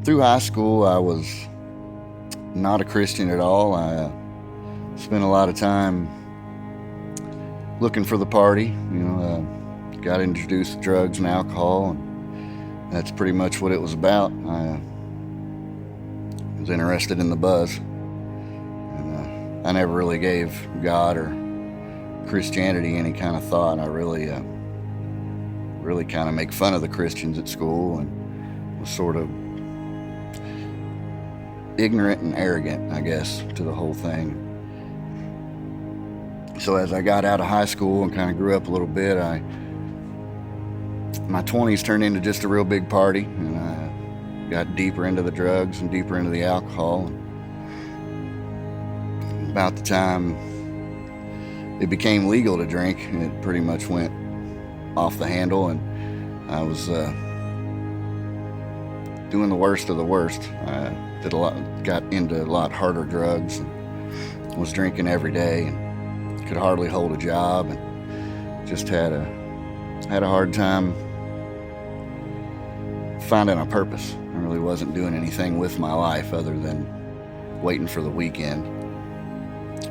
Through high school, I was not a Christian at all. I spent a lot of time looking for the party. Got introduced to drugs and alcohol, and that's pretty much what it was about. I was interested in the buzz, and I never really gave God or Christianity any kind of thought. I really kind of make fun of the Christians at school, and was sort of ignorant and arrogant, I guess, to the whole thing. So as I got out of high school and kind of grew up a little bit, my 20s turned into just a real big party, and I got deeper into the drugs and deeper into the alcohol. And about the time it became legal to drink, it pretty much went off the handle, and I was doing the worst of the worst. I got into a lot harder drugs, and was drinking every day, and could hardly hold a job, and just had a hard time finding a purpose. I really wasn't doing anything with my life other than waiting for the weekend.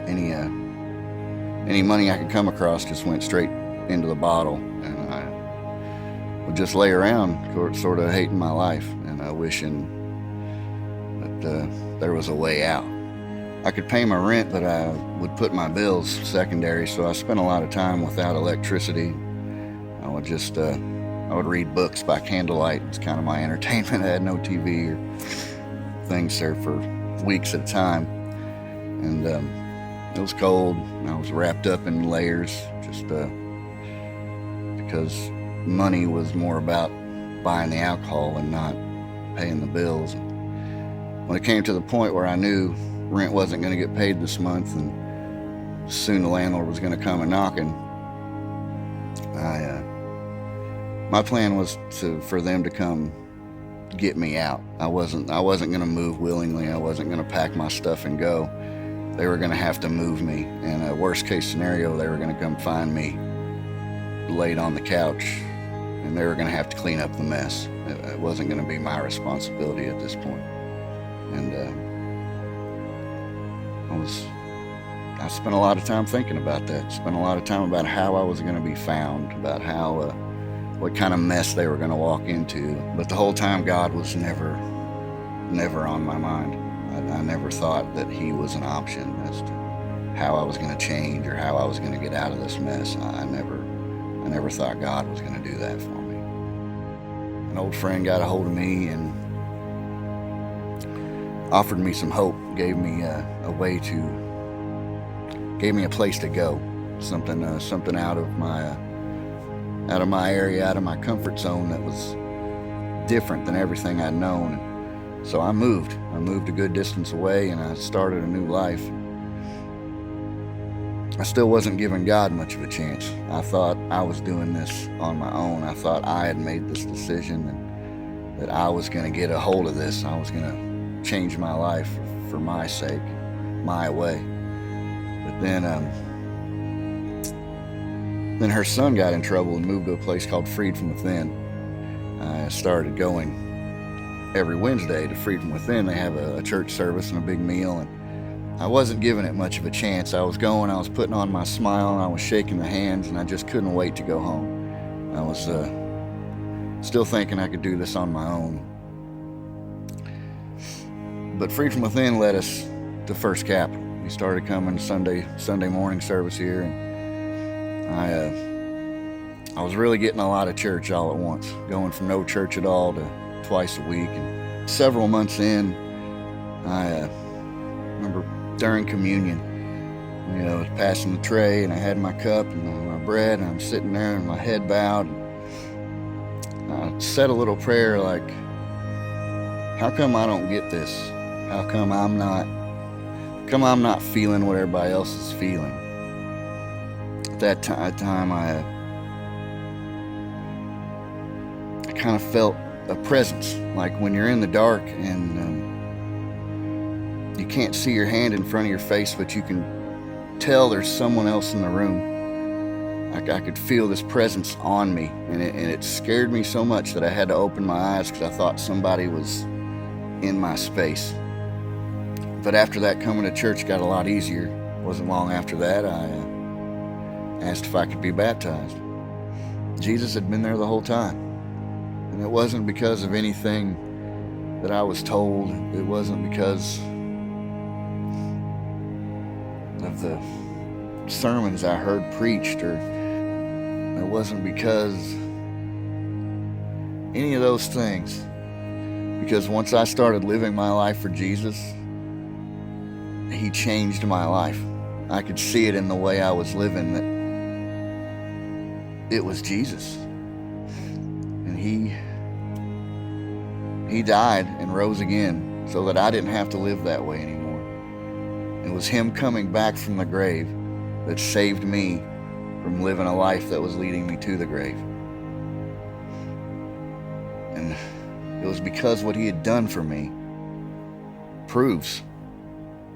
Any money I could come across just went straight into the bottle, and I would just lay around sort of hating my life and wishing that there was a way out. I could pay my rent, but I would put my bills secondary, so I spent a lot of time without electricity. I would read books by candlelight. It was kind of my entertainment. I had no TV or things there for weeks at a time, and it was cold. I was wrapped up in layers just because money was more about buying the alcohol and not paying the bills. When it came to the point where I knew rent wasn't going to get paid this month, and soon the landlord was going to come a knocking, my plan was for them to come get me out. I wasn't going to move willingly. I wasn't going to pack my stuff and go. They were going to have to move me. And a worst case scenario, they were going to come find me laid on the couch, and they were going to have to clean up the mess. It wasn't going to be my responsibility at this point. And I spent a lot of time thinking about that. Spent a lot of time about how I was going to be found, about what kind of mess they were going to walk into. But the whole time, God was never on my mind. I never thought that He was an option as to how I was going to change or how I was going to get out of this mess. I never thought God was going to do that for me. An old friend got a hold of me and offered me some hope, gave me a place to go, something out of my area, out of my comfort zone that was different than everything I'd known. So I moved a good distance away, and I started a new life. I still wasn't giving God much of a chance. I thought I was doing this on my own. I thought I had made this decision and that I was going to get a hold of this. I was going to change my life for my sake, my way. But then her son got in trouble and moved to a place called Freed From Within. I started going every Wednesday to Freed From Within. They have a church service and a big meal, and I wasn't giving it much of a chance. I was putting on my smile, and I was shaking the hands, and I just couldn't wait to go home. I was still thinking I could do this on my own. But Freed From Within led us to First Capital. We started coming Sunday morning service here, and I was really getting a lot of church all at once, going from no church at all to twice a week. And several months in, I remember during communion, I was passing the tray, and I had my cup and my bread, and I'm sitting there and my head bowed. And I said a little prayer like, how come I don't get this? How come I'm not feeling what everybody else is feeling? At that time, I kind of felt a presence, like when you're in the dark and you can't see your hand in front of your face, but you can tell there's someone else in the room. I could feel this presence on me, and it scared me so much that I had to open my eyes because I thought somebody was in my space. But after that, coming to church got a lot easier. It wasn't long after that I asked if I could be baptized. Jesus had been there the whole time. And it wasn't because of anything that I was told. It wasn't because of the sermons I heard preached, or it wasn't because any of those things. Because once I started living my life for Jesus, He changed my life. I could see it in the way I was living that it was Jesus. And He died and rose again so that I didn't have to live that way anymore. It was Him coming back from the grave that saved me from living a life that was leading me to the grave. And it was because what He had done for me proves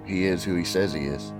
He is who He says He is.